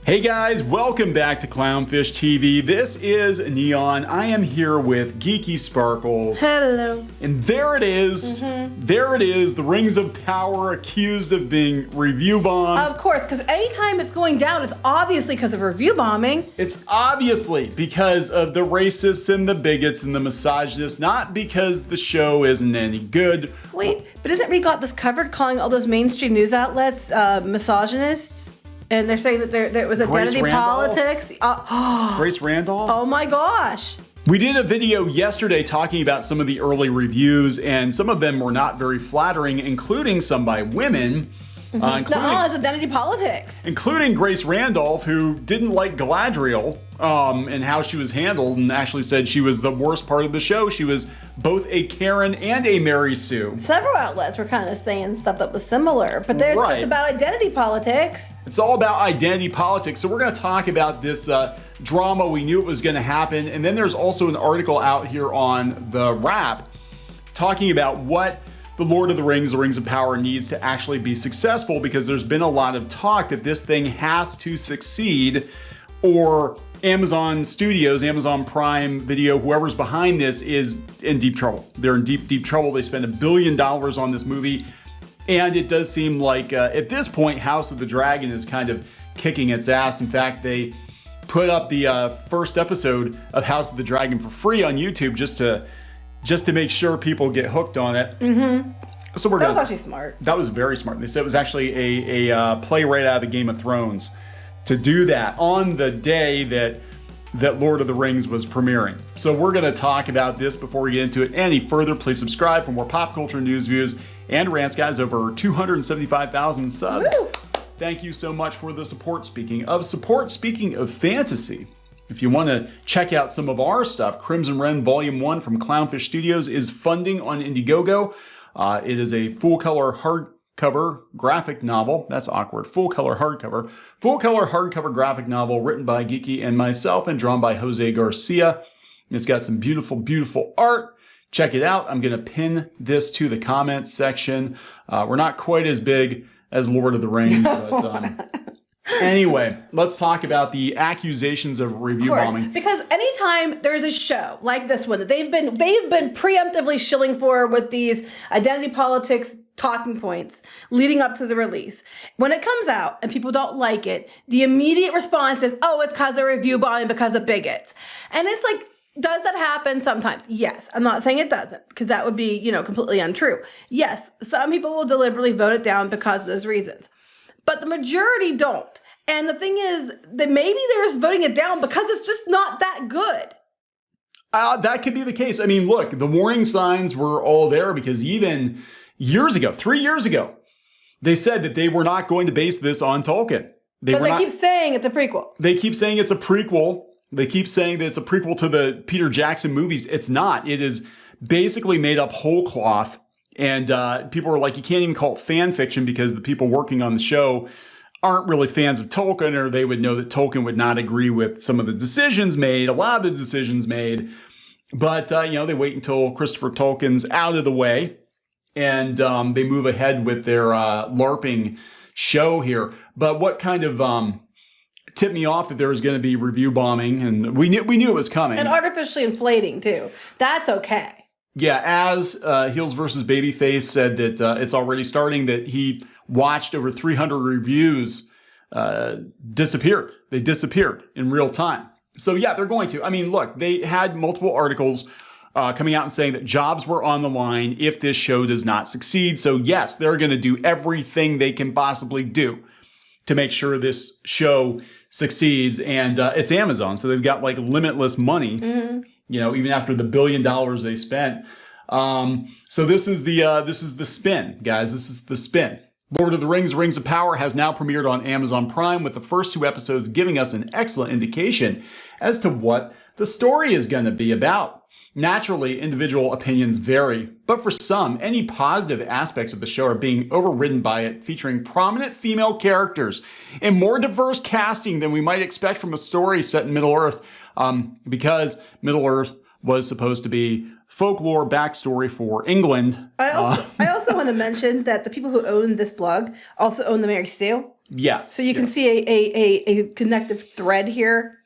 Hey guys, welcome back to Clownfish TV. This is Neon. I am here with Geeky Sparkles. Hello. And there it is. There it is. The Rings of Power accused of being review bombed. Of course, because anytime it's going down, it's obviously because of review bombing. It's obviously because of the racists and the bigots and the misogynists, not because the show isn't any good. Wait, but isn't we got this covered calling all those mainstream news outlets misogynists? And they're saying that there was identity politics. Grace Randolph? Oh my gosh. We did a video yesterday talking about some of the early reviews, and some of them were not very flattering, including some by women. No, it's identity politics. Including Grace Randolph, who didn't like Galadriel and how she was handled, and actually said she was the worst part of the show. She was both a Karen and a Mary Sue. Several outlets were kind of saying stuff that was similar, but they're just about identity politics. It's all about identity politics. So we're going to talk about this drama. We knew it was going to happen. And then there's also an article out here on The Wrap talking about what the Lord of the Rings of Power needs to actually be successful, because there's been a lot of talk that this thing has to succeed, or Amazon Studios, Amazon Prime Video, whoever's behind this is in deep trouble. They're in deep trouble. They spent $1 billion on this movie, and it does seem like at this point, House of the Dragon is kind of kicking its ass. In fact, they put up the first episode of House of the Dragon for free on YouTube just to make sure people get hooked on it. So that was actually smart. That was very smart. They said it was actually a play right out of the Game of Thrones to do that on the day that Lord of the Rings was premiering. So we're going to talk about this before we get into it any further. Please subscribe for more pop culture news, views, and rants, guys. Over 275,000 subs. Woo! Thank you so much for the support. Speaking of fantasy, if you want to check out some of our stuff, Crimson Wren Volume 1 from Clownfish Studios is funding on Indiegogo. It is a full-color hardcover graphic novel. That's awkward. Full-color hardcover graphic novel written by Geeky and myself and drawn by Jose Garcia. It's got some beautiful, beautiful art. Check it out. I'm going to pin this to the comments section. We're not quite as big as Lord of the Rings, but... Anyway, let's talk about the accusations of review bombing. Because anytime there's a show like this one that they've been preemptively shilling for with these identity politics talking points leading up to the release, when it comes out and people don't like it, the immediate response is, oh, it's because of review bombing, because of bigots. And it's like, does that happen sometimes? Yes. I'm not saying it doesn't, because that would be, completely untrue. Yes, some people will deliberately vote it down because of those reasons. But the majority don't. And the thing is that maybe they're just voting it down because it's just not that good. That could be the case. I mean, look, the warning signs were all there, because even years ago, 3 years ago, they said that they were not going to base this on Tolkien. But they keep saying it's a prequel. They keep saying it's a prequel. They keep saying that it's a prequel to the Peter Jackson movies. It's not. It is basically made up whole cloth. And people are like, you can't even call it fan fiction, because the people working on the show aren't really fans of Tolkien, or they would know that Tolkien would not agree with some of the decisions made, a lot of the decisions made. But, they wait until Christopher Tolkien's out of the way, and they move ahead with their LARPing show here. But what kind of tipped me off that there was going to be review bombing, and we knew it was coming. And artificially inflating, too. That's okay. Yeah, as Heels vs. Babyface said that it's already starting, that he watched over 300 reviews disappear. They disappeared in real time. So yeah, they're going to. I mean, look, they had multiple articles coming out and saying that jobs were on the line if this show does not succeed. So yes, they're going to do everything they can possibly do to make sure this show succeeds. And it's Amazon, so they've got like limitless money. Even after the $1 billion they spent. So this is the spin, guys. This is the spin. Lord of the Rings of Power has now premiered on Amazon Prime, with the first 2 episodes giving us an excellent indication as to what the story is going to be about. Naturally, individual opinions vary, but for some, any positive aspects of the show are being overridden by it, featuring prominent female characters and more diverse casting than we might expect from a story set in Middle-earth, because Middle-earth was supposed to be folklore backstory for England. I also want to mention that the people who own this blog also own the Mary Sue. Yes. So you can see a connective thread here.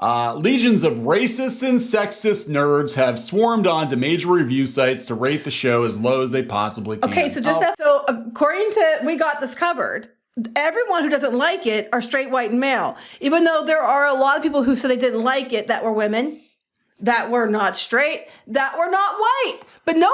Legions of racist and sexist nerds have swarmed onto major review sites to rate the show as low as they possibly can. Okay, so so according to We Got This Covered, everyone who doesn't like it are straight, white, and male. Even though there are a lot of people who said they didn't like it that were women, that were not straight, that were not white. But no,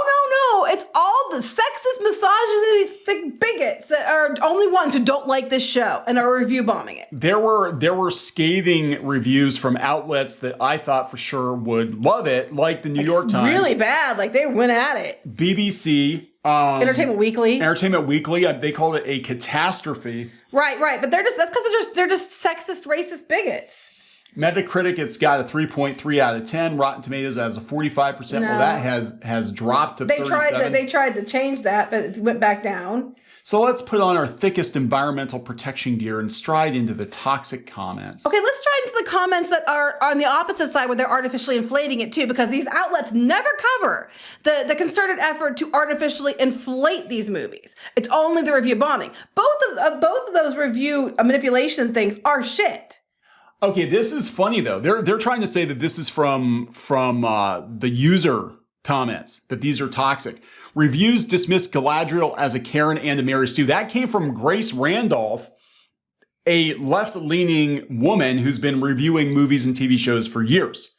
it's all the sexist, misogynistic bigots that are only ones who don't like this show and are review bombing it. There were scathing reviews from outlets that I thought for sure would love it, like the New York Times. Really bad, like they went at it. BBC. Entertainment Weekly. They called it a catastrophe. Right. But that's because they're just sexist, racist bigots. Metacritic, it's got a 3.3 out of 10. Rotten Tomatoes has a 45%. No. Well, that has dropped to 37. They tried to change that, but it went back down. So let's put on our thickest environmental protection gear and stride into the toxic comments. Okay, let's stride into the comments that are on the opposite side where they're artificially inflating it too, because these outlets never cover the concerted effort to artificially inflate these movies. It's only the review bombing. Both of those review manipulation things are shit. Okay, this is funny though. They're trying to say that this is from the user comments, that these are toxic. Reviews dismiss Galadriel as a Karen and a Mary Sue. That came from Grace Randolph, a left-leaning woman who's been reviewing movies and TV shows for years.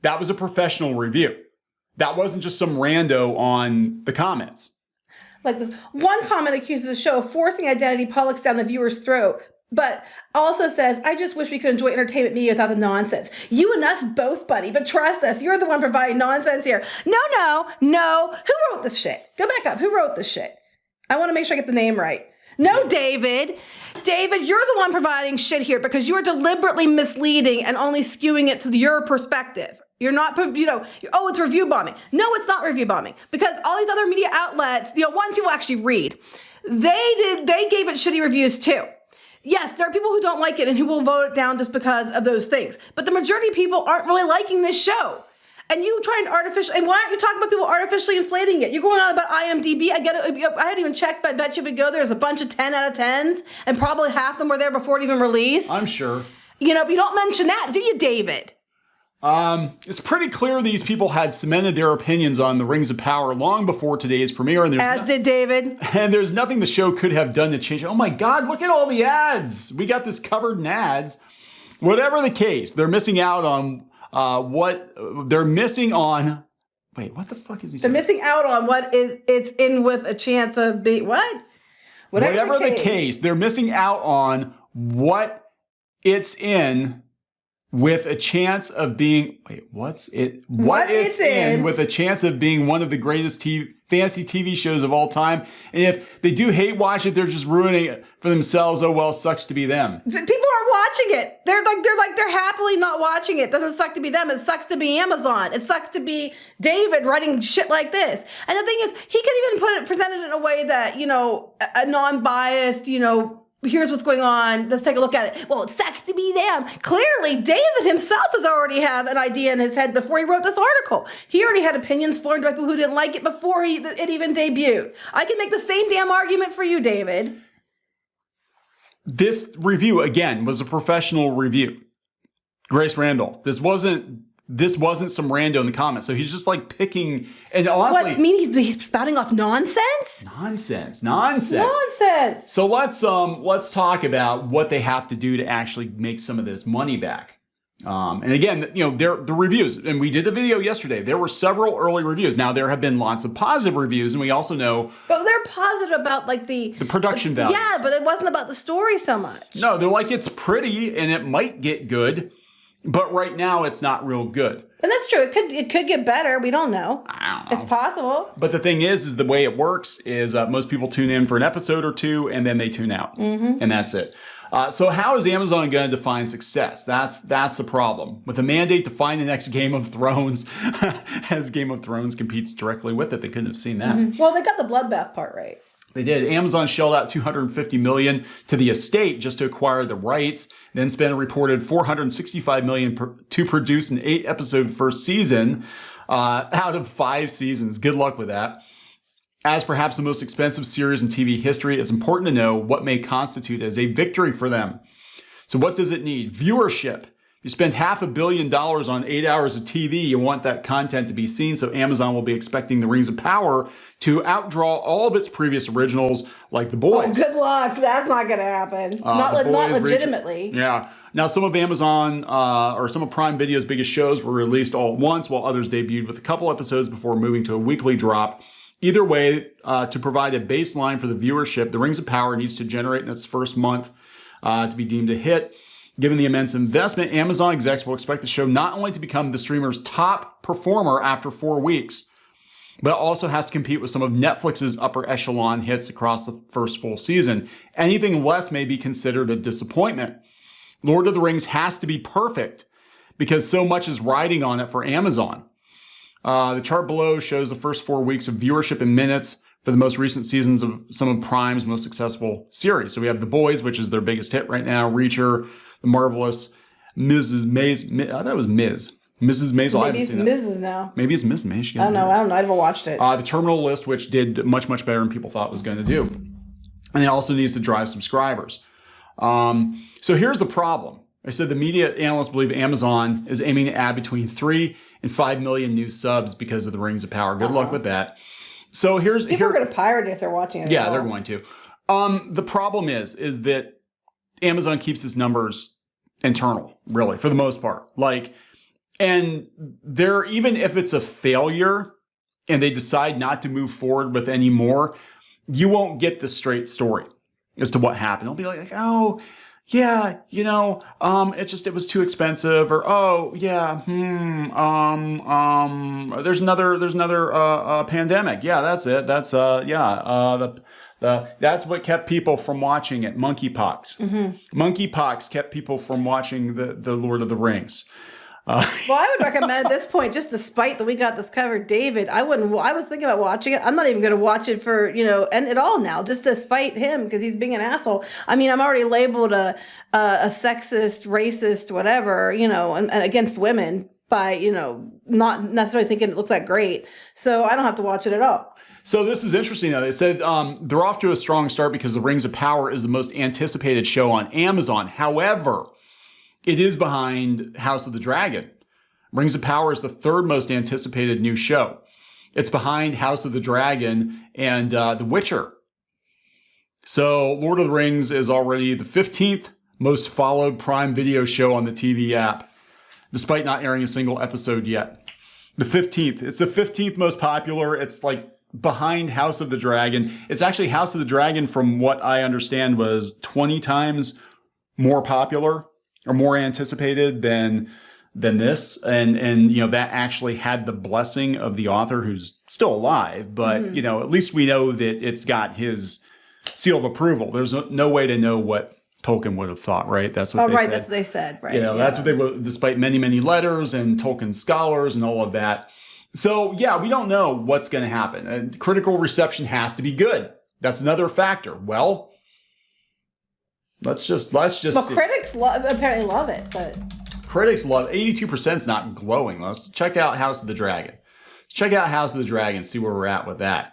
That was a professional review. That wasn't just some rando on the comments. Like this one comment accuses the show of forcing identity politics down the viewer's throat, but also says, I just wish we could enjoy entertainment media without the nonsense. You and us both, buddy, but trust us, you're the one providing nonsense here. No. Who wrote this shit? Go back up. Who wrote this shit? I want to make sure I get the name right. No, David. David, you're the one providing shit here because you are deliberately misleading and only skewing it to your perspective. You're not, it's review bombing. No, it's not review bombing because all these other media outlets, ones people actually read, they gave it shitty reviews too. Yes, there are people who don't like it and who will vote it down just because of those things. But the majority of people aren't really liking this show. And you try and and why aren't you talking about people artificially inflating it? You're going on about IMDb. I get it. I hadn't even checked, but I bet you if we go, there's a bunch of 10 out of 10s, and probably half of them were there before it even released. I'm sure. But you don't mention that, do you, David? It's pretty clear these people had cemented their opinions on the Rings of Power long before today's premiere. And as did David. And there's nothing the show could have done to change it. Oh my God, look at all the ads. We got this covered in ads. Whatever the case, they're missing out on they're missing on. Wait, what the fuck is he saying? They're missing out on it's in with a chance of being, what? Whatever the case, they're missing out on what it's in with a chance of being, with a chance of being one of the greatest fantasy TV shows of all time. And if they do hate watch it, they're just ruining it for themselves. Oh, well, sucks to be them. People are watching it. They're happily not watching it. It doesn't suck to be them. It sucks to be Amazon. It sucks to be David writing shit like this. And the thing is, he could even present it in a way that, a non-biased, here's what's going on. Let's take a look at it. Well, it sucks to be them. Clearly, David himself has already had an idea in his head before he wrote this article. He already had opinions formed by people who didn't like it before it even debuted. I can make the same damn argument for you, David. This review, again, was a professional review. Grace Randall. This wasn't some rando in the comments. So he's just like picking, and honestly, what, he's spouting off nonsense? Nonsense. So let's talk about what they have to do to actually make some of this money back. And again, the reviews, and we did a video yesterday. There were several early reviews. Now there have been lots of positive reviews, and we also know, but they're positive about like the production value. Yeah, but it wasn't about the story so much. No, they're like, it's pretty and it might get good. But right now, it's not real good. And that's true. It could get better. We don't know. I don't know. It's possible. But the thing is the way it works is most people tune in for an episode or two, and then they tune out. Mm-hmm. And that's it. So how is Amazon going to define success? That's the problem. With a mandate to find the next Game of Thrones, as Game of Thrones competes directly with it, they couldn't have seen that. Mm-hmm. Well, they got the bloodbath part right. They did. Amazon shelled out $250 million to the estate just to acquire the rights, then spent a reported $465 million to produce an 8-episode first season out of 5 seasons. Good luck with that. As perhaps the most expensive series in TV history, it's important to know what may constitute as a victory for them. So what does it need? Viewership. You spend $500 million on 8 hours of TV, you want that content to be seen, so Amazon will be expecting The Rings of Power to outdraw all of its previous originals, like The Boys. Oh, good luck. That's not going to happen. Not legitimately. Yeah. Now, some of Amazon or some of Prime Video's biggest shows were released all at once, while others debuted with a couple episodes before moving to a weekly drop. Either way, to provide a baseline for the viewership, The Rings of Power needs to generate in its first month to be deemed a hit. Given the immense investment, Amazon execs will expect the show not only to become the streamer's top performer after 4 weeks, but it also has to compete with some of Netflix's upper echelon hits across the first full season. Anything less may be considered a disappointment. Lord of the Rings has to be perfect because so much is riding on it for Amazon. The chart below shows the first 4 weeks of viewership in minutes for the most recent seasons of some of Prime's most successful series. So we have The Boys, which is their biggest hit right now, Reacher, The Marvelous, Mrs. Maisel. I thought it was Ms. Mrs. Maisel. Maybe it's Mrs. now. Maybe it's Miss Maisel. I don't know. I never watched it. The Terminal List, which did much, much better than people thought it was going to do. And it also needs to drive subscribers. So here's the problem. I said the media analysts believe Amazon is aiming to add between 3 and 5 million new subs because of The Rings of Power. Good luck with that. So people are going to pirate it if they're watching it. Yeah, they're going to. The problem is that Amazon keeps its numbers internal, really, for the most part. And they're, even if it's a failure and they decide not to move forward with any more, you won't get the straight story as to what happened. It'll be like, oh, yeah, it was too expensive, or oh, yeah, there's another pandemic. Yeah, that's it. That's that's what kept people from watching it. Monkeypox. Mm-hmm. Monkeypox kept people from watching the Lord of the Rings. Well, I would recommend at this point, just despite that we got this covered, David, I was thinking about watching it. I'm not even going to watch it for, and at all now, just despite him, because he's being an asshole. I mean, I'm already labeled a sexist, racist, whatever, and against women by, not necessarily thinking it looks that great. So I don't have to watch it at all. So this is interesting, though. They said they're off to a strong start because The Rings of Power is the most anticipated show on Amazon. However, it is behind House of the Dragon. Rings of Power is the third most anticipated new show. It's behind House of the Dragon and The Witcher. So Lord of the Rings is already the 15th most followed Prime Video show on the TV app, despite not airing a single episode yet. The 15th. It's the 15th most popular. It's behind House of the Dragon. It's actually House of the Dragon, from what I understand, was 20 times more popular or more anticipated than this, and that actually had the blessing of the author, who's still alive, but at least we know that it's got his seal of approval. There's no way to know what Tolkien would have thought, right? That's what they said. That's what they said, right? That's what they were, despite many, many letters and Tolkien scholars and all of that. So yeah, we don't know what's going to happen. And critical reception has to be good. That's another factor. Well, let's just see. Critics apparently love it, but critics love 82% is not glowing. Let's check out House of the Dragon. Check out House of the Dragon, see where we're at with that.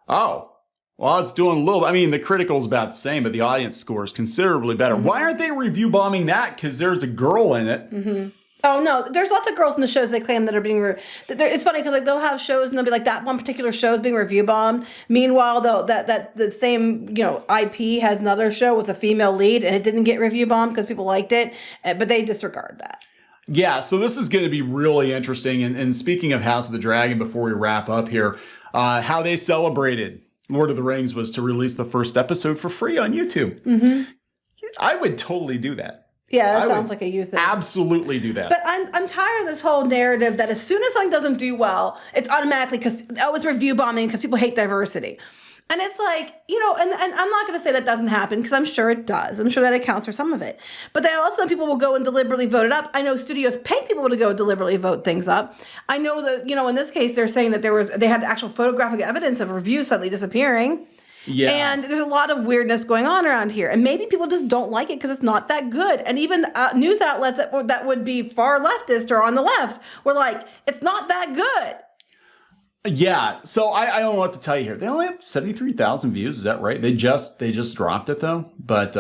Oh, well, it's doing a little. I mean, the critical's about the same, but the audience score is considerably better. Mm-hmm. Why aren't they review bombing that? Because there's a girl in it. Mm-hmm. Oh, no, there's lots of girls in the shows they claim that are being it's funny because they'll have shows and they'll be like, that one particular show is being review bombed. Meanwhile, though, that the same IP has another show with a female lead and it didn't get review bombed because people liked it, but they disregard that. Yeah, so this is going to be really interesting. And speaking of House of the Dragon, before we wrap up here, how they celebrated Lord of the Rings was to release the first episode for free on YouTube. Mm-hmm. I would totally do that. Yeah, that sounds like a you thing. Absolutely do that. But I'm tired of this whole narrative that as soon as something doesn't do well, it's automatically because it's review bombing because people hate diversity. And it's like, and I'm not going to say that doesn't happen because I'm sure it does. I'm sure that accounts for some of it. But they also, people will go and deliberately vote it up. I know studios pay people to go deliberately vote things up. I know that, in this case, they're saying that they had actual photographic evidence of reviews suddenly disappearing. Yeah. And there's a lot of weirdness going on around here. And maybe people just don't like it because it's not that good. And even news outlets that would be far leftist or on the left were like, it's not that good. Yeah, so I don't know what to tell you here. They only have 73,000 views. Is that right? They just dropped it though. But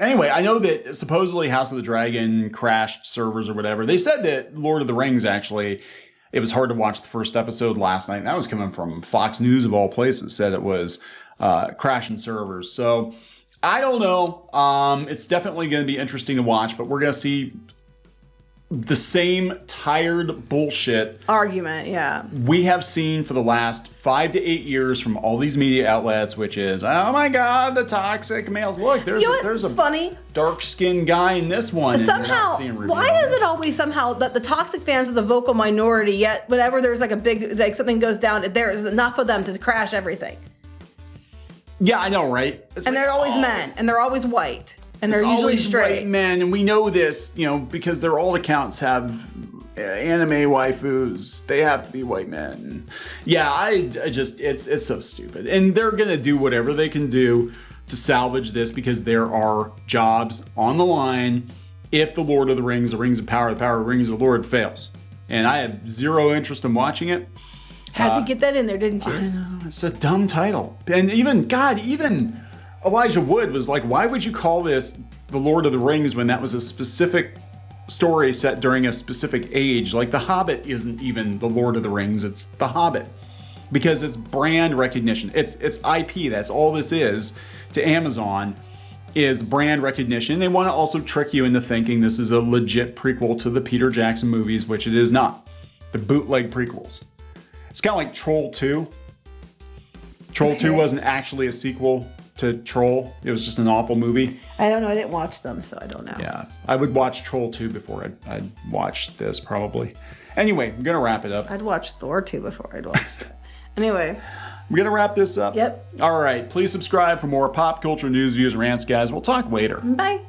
anyway, I know that supposedly House of the Dragon crashed servers or whatever. They said that Lord of the Rings actually, it was hard to watch the first episode last night. And that was coming from Fox News of all places. Said it was crashing servers. So I don't know. It's definitely going to be interesting to watch. But we're going to see the same tired bullshit argument, yeah, we have seen for the last 5 to 8 years from all these media outlets, which is, oh my God, the toxic males. Look, there's a funny dark-skinned guy in this one. Somehow, why is it always somehow that the toxic fans are the vocal minority? Yet, whenever there's like a big, like something goes down, there is enough of them to crash everything. Yeah, I know, right? And they're always men, and they're always white. And they're usually straight. White men, and we know this, because their old accounts have anime waifus. They have to be white men. Yeah, I just, it's so stupid. And they're gonna do whatever they can do to salvage this because there are jobs on the line if the Lord of the Rings, the Rings of Power, the Power of the Rings of the Lord fails. And I have zero interest in watching it. Had to get that in there, didn't you? I know, it's a dumb title. And even Elijah Wood was like, why would you call this The Lord of the Rings when that was a specific story set during a specific age? Like The Hobbit isn't even The Lord of the Rings, it's The Hobbit. Because it's brand recognition. It's IP, that's all this is to Amazon, is brand recognition. They want to also trick you into thinking this is a legit prequel to the Peter Jackson movies, which it is not. The bootleg prequels. It's kind of like Troll 2. Troll 2 wasn't actually a sequel to Troll. It was just an awful movie. I don't know. I didn't watch them, so I don't know. Yeah, I would watch Troll 2 before I'd watch this, probably. Anyway, I'm going to wrap it up. I'd watch Thor 2 before I'd watch it. Anyway. We're going to wrap this up. Yep. All right. Please subscribe for more pop culture news, views, and rants, guys. We'll talk later. Bye.